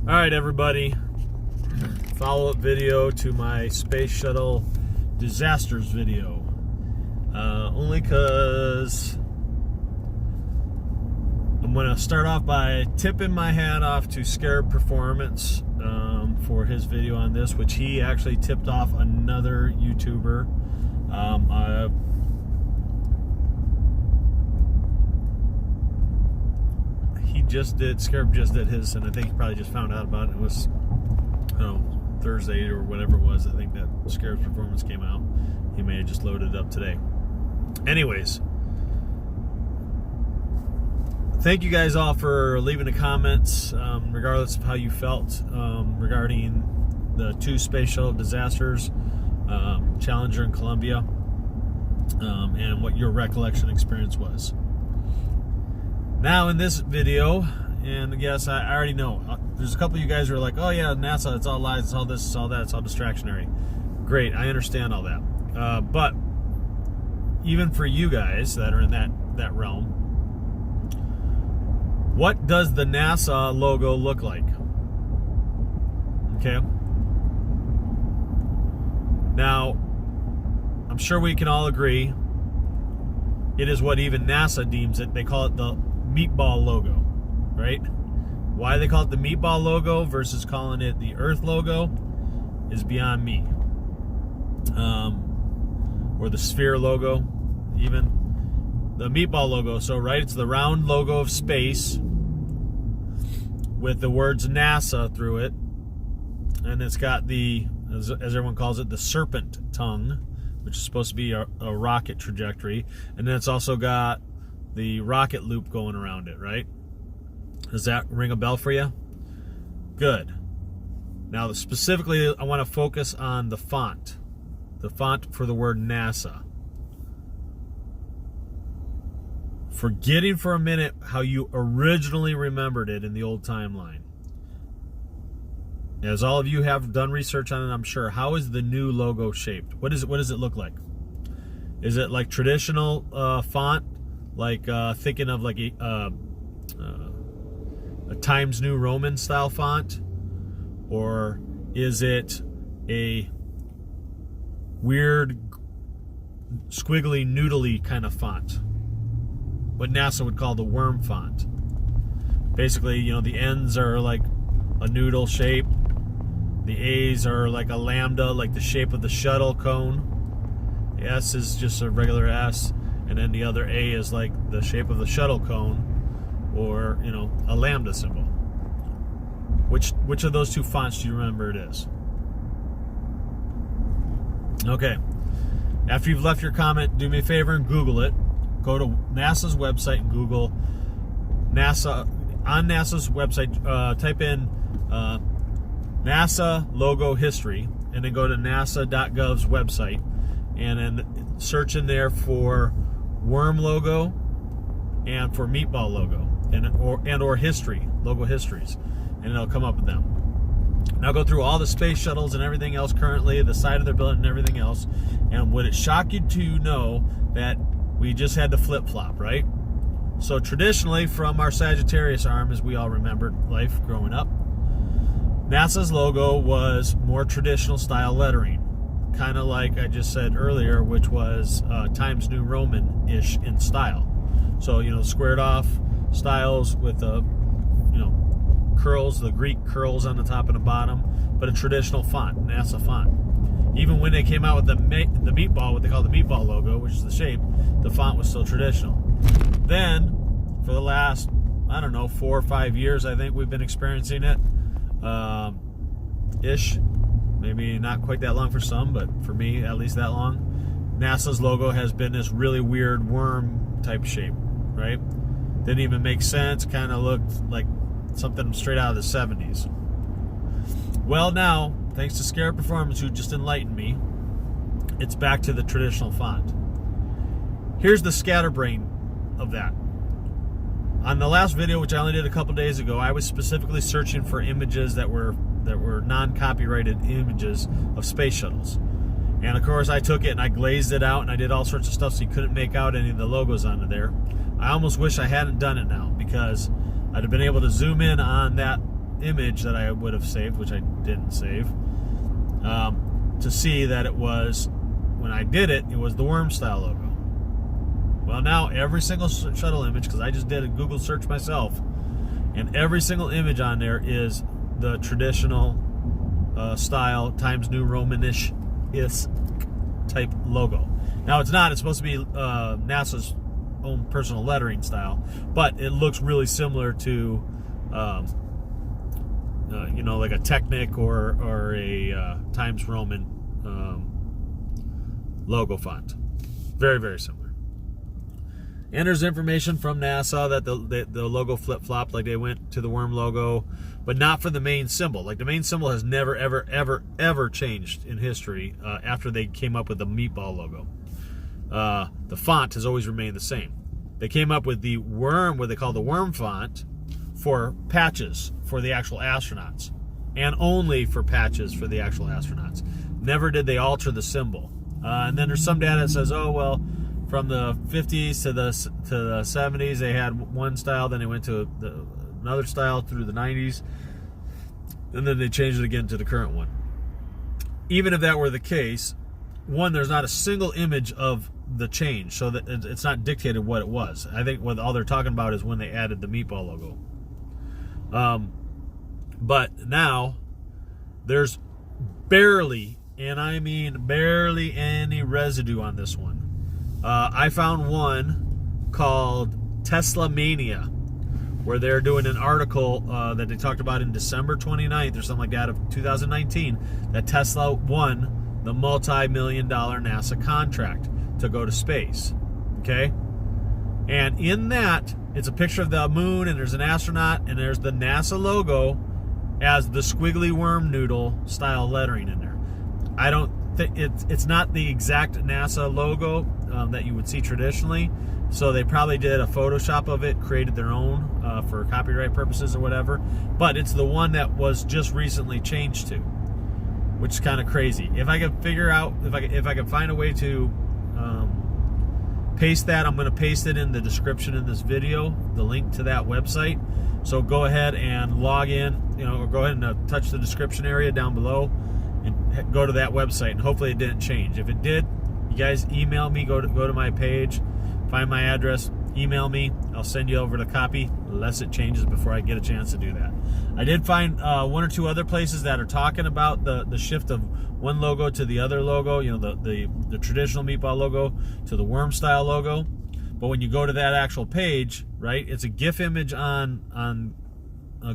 All right, everybody. Follow-up video to my space shuttle disasters video. Only because I'm going to start off by tipping my hat off to Scarab Performance for his video on this, which he actually tipped off another YouTuber. Scarab just did his, and I think he probably just found out about it. It was, I don't know, Thursday or whatever it was. I think that Scarab's Performance came out. He may have just loaded it up today. Anyways, thank you guys all for leaving the comments, regardless of how you felt regarding the two space shuttle disasters, Challenger and Columbia, and what your recollection experience was. Now in this video, and yes, I already know, there's a couple of you guys who are like, oh yeah, NASA, it's all lies, it's all this, it's all that, it's all distractionary. Great, I understand all that. But even for you guys that are in that realm, what does the NASA logo look like? Okay. Now, I'm sure we can all agree it is what even NASA deems it. They call it the meatball logo, right? Why they call it the meatball logo versus calling it the Earth logo is beyond me. Or the sphere logo, even. The meatball logo, so right, it's the round logo of space with the words NASA through it, and it's got the, as everyone calls it, the serpent tongue, which is supposed to be a rocket trajectory, and then it's also got the rocket loop going around it, right? Does that ring a bell for you? Good. Now, specifically, I want to focus on the font for the word NASA. Forgetting for a minute how you originally remembered it in the old timeline. As all of you have done research on it, I'm sure, how is the new logo shaped? What does it look like? Is it like traditional font, like thinking of like a Times New Roman style font, or is it a weird squiggly noodly kind of font? What NASA would call the worm font. Basically, you know, the ends are like a noodle shape. The A's are like a lambda, like the shape of the shuttle cone. The S is just a regular S, and then the other A is like the shape of the shuttle cone, or, you know, a lambda symbol. Which of those two fonts do you remember it is? Okay. After you've left your comment, do me a favor and Google it. Go to NASA's website and Google NASA. On NASA's website, type in NASA logo history, and then go to nasa.gov's website, and then search in there for worm logo and for meatball logo, and or history, logo histories, and it'll come up with them. Now go through all the space shuttles and everything else currently, the side of their building and everything else, and would it shock you to know that we just had the flip-flop, right? So traditionally, from our Sagittarius arm, as we all remembered life growing up, NASA's logo was more traditional style lettering, kind of like I just said earlier, which was Times New Roman-ish in style. So, you know, squared off styles with the, you know, curls, the Greek curls on the top and the bottom, but a traditional font, NASA font. Even when they came out with the meatball, what they call the meatball logo, which is the shape, the font was still traditional. Then, for the last, I don't know, 4 or 5 years, I think we've been experiencing it. Ish. Maybe not quite that long for some, but for me, at least that long. NASA's logo has been this really weird worm type shape, right? Didn't even make sense, kind of looked like something straight out of the 70s. Well, now, thanks to Scarab Performance, who just enlightened me, it's back to the traditional font. Here's the scatterbrain of that. On the last video, which I only did a couple days ago, I was specifically searching for images that were non-copyrighted images of space shuttles. And of course, I took it and I glazed it out and I did all sorts of stuff so you couldn't make out any of the logos onto there. I almost wish I hadn't done it now, because I'd have been able to zoom in on that image that I would have saved, which I didn't save, to see that it was, when I did it, it was the worm style logo. Well, now every single shuttle image, because I just did a Google search myself, and every single image on there is the traditional style Times New Romanish type logo. Now it's not. It's supposed to be NASA's own personal lettering style, but it looks really similar to, like a Technic or a Times Roman logo font. Very, very similar. And there's information from NASA that the logo flip-flopped, like they went to the worm logo, but not for the main symbol. Like the main symbol has never, ever, ever, ever changed in history after they came up with the meatball logo. The font has always remained the same. They came up with the worm, what they call the worm font, for patches for the actual astronauts, and only for patches for the actual astronauts. Never did they alter the symbol. And then there's some data that says, oh well, from the 50s to the 70s, they had one style, then they went to another style through the 90s, and then they changed it again to the current one. Even if that were the case, one, there's not a single image of the change, so that it's not dictated what it was. I think what all they're talking about is when they added the meatball logo. But now, there's barely, and I mean barely, any residue on this one. I found one called Tesla Mania, where they're doing an article that they talked about in December 29th or something like that of 2019, that Tesla won the multi-million-dollar NASA contract to go to space. Okay? And in that, it's a picture of the moon, and there's an astronaut, and there's the NASA logo as the squiggly worm noodle style lettering in there. I don't think it's not the exact NASA logo that you would see traditionally, so they probably did a Photoshop of it, created their own for copyright purposes or whatever, but it's the one that was just recently changed to, which is kind of crazy. If I could figure out, if I could find a way to paste that, I'm going to paste it in the description in this video, the link to that website. So go ahead and log in, or go ahead and touch the description area down below and go to that website, and hopefully it didn't change. If it did, you guys email me, go to my page, find my address, email me, I'll send you over the copy, unless it changes before I get a chance to do that. I did find one or two other places that are talking about the shift of one logo to the other logo, the traditional meatball logo to the worm style logo. But when you go to that actual page, right, it's a GIF image on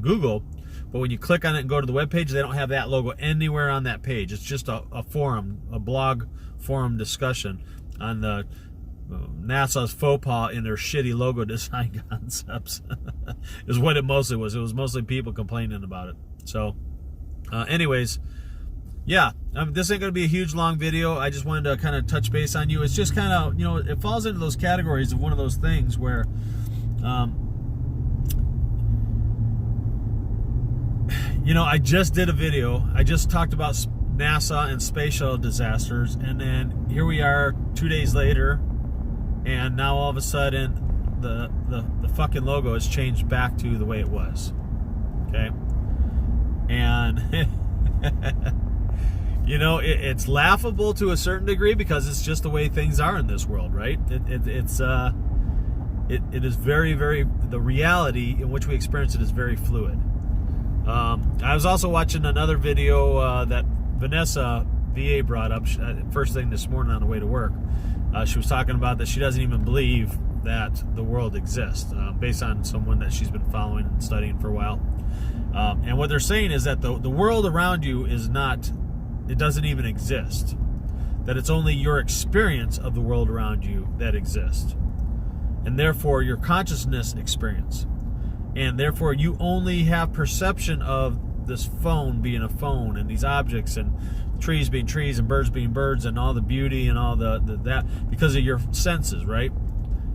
Google, but when you click on it and go to the web page, they don't have that logo anywhere on that page. It's just a forum, a blog forum discussion on the NASA's faux pas in their shitty logo design concepts is what it mostly was. It was mostly people complaining about it. So anyways, yeah, this ain't going to be a huge long video. I just wanted to kind of touch base on you. It's just kind of, it falls into those categories of one of those things where I just did a video. I just talked about NASA and space shuttle disasters, and then here we are 2 days later, and now all of a sudden the fucking logo has changed back to the way it was. Okay? And it's laughable to a certain degree because it's just the way things are in this world, right? It is very, very, the reality in which we experience it is very fluid. I was also watching another video that Vanessa VA brought up first thing this morning on the way to work. She was talking about that she doesn't even believe that the world exists, based on someone that she's been following and studying for a while. And what they're saying is that the world around you is not, it doesn't even exist. That it's only your experience of the world around you that exists. And therefore your consciousness experience. And therefore you only have perception of this phone being a phone, and these objects, and trees being trees, and birds being birds, and all the beauty and all that because of your senses, right?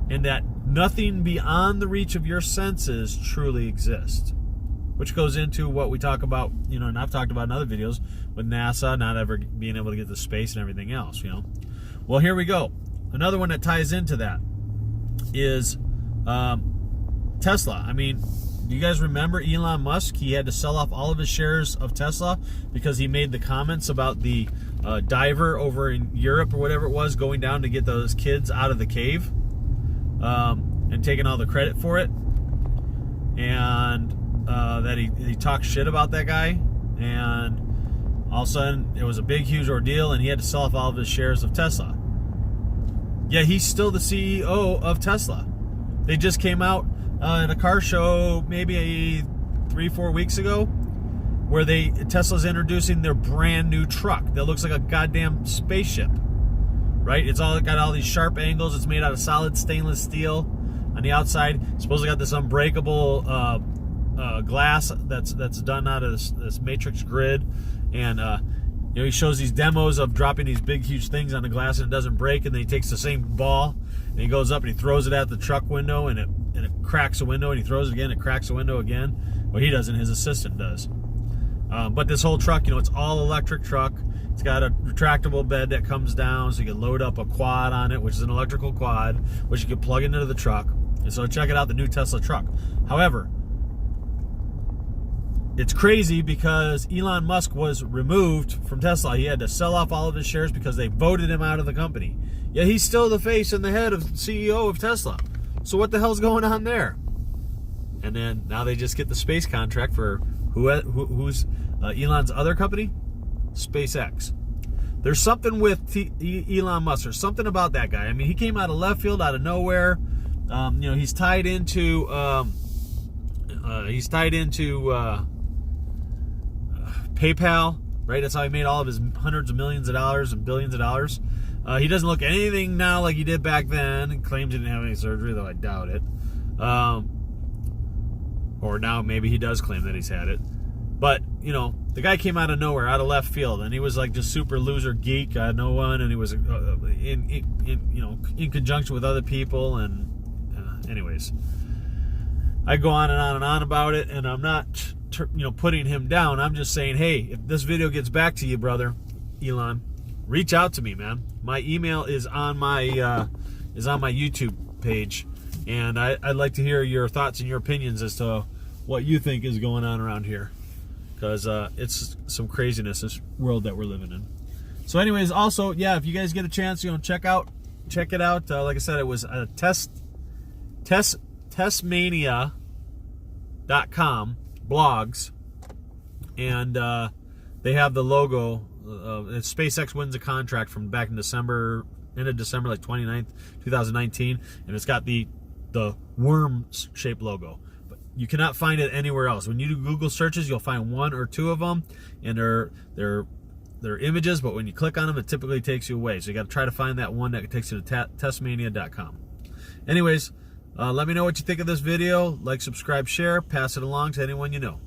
And that nothing beyond the reach of your senses truly exists. Which goes into what we talk about, and I've talked about in other videos with NASA not ever being able to get to space and everything else, Well, here we go. Another one that ties into that is Tesla. I mean, Do you guys remember Elon Musk? He had to sell off all of his shares of Tesla because he made the comments about the diver over in Europe or whatever it was going down to get those kids out of the cave, and taking all the credit for it. And that he talked shit about that guy. And all of a sudden, it was a big, huge ordeal, and he had to sell off all of his shares of Tesla. Yeah, he's still the CEO of Tesla. They just came out at a car show maybe 3-4 weeks ago, where Tesla's introducing their brand new truck that looks like a goddamn spaceship. Right? It's all got all these sharp angles. It's made out of solid stainless steel on the outside. It's supposedly got this unbreakable glass that's done out of this matrix grid, and he shows these demos of dropping these big, huge things on the glass and it doesn't break, and then he takes the same ball and he goes up and he throws it at the truck window, and it cracks the window, and he throws it again, it cracks the window again. Well, he doesn't, his assistant does. But this whole truck, it's all electric truck. It's got a retractable bed that comes down, so you can load up a quad on it, which is an electrical quad, which you can plug into the truck. And so check it out, the new Tesla truck. However, it's crazy because Elon Musk was removed from Tesla. He had to sell off all of his shares because they voted him out of the company. Yet he's still the face and the head of CEO of Tesla. So what the hell's going on there? And then now they just get the space contract for who's Elon's other company? SpaceX. There's something with Elon Musk. There's something about that guy. I mean, he came out of left field, out of nowhere. He's tied into PayPal, right? That's how he made all of his hundreds of millions of dollars and billions of dollars. He doesn't look anything now like he did back then, and claims he didn't have any surgery, though I doubt it. Or now maybe he does claim that he's had it. But, the guy came out of nowhere, out of left field, and he was like just super loser geek, no one, and he was in conjunction with other people, and anyways. I go on and on and on about it, and I'm not putting him down. I'm just saying, hey, if this video gets back to you, brother Elon, reach out to me, man. My email is on my YouTube page, and I'd like to hear your thoughts and your opinions as to what you think is going on around here, because it's some craziness, this world that we're living in. So anyways, also, yeah, if you guys get a chance, check it out. Like I said, it was testmania.com blogs, and they have the logo. SpaceX wins a contract from back in December, end of December, like 29th, 2019, and it's got the worm-shaped logo. But you cannot find it anywhere else. When you do Google searches, you'll find one or two of them, and they're images, but when you click on them, it typically takes you away. So you got to try to find that one that takes you to testmania.com. Anyways, let me know what you think of this video. Like, subscribe, share, pass it along to anyone you know.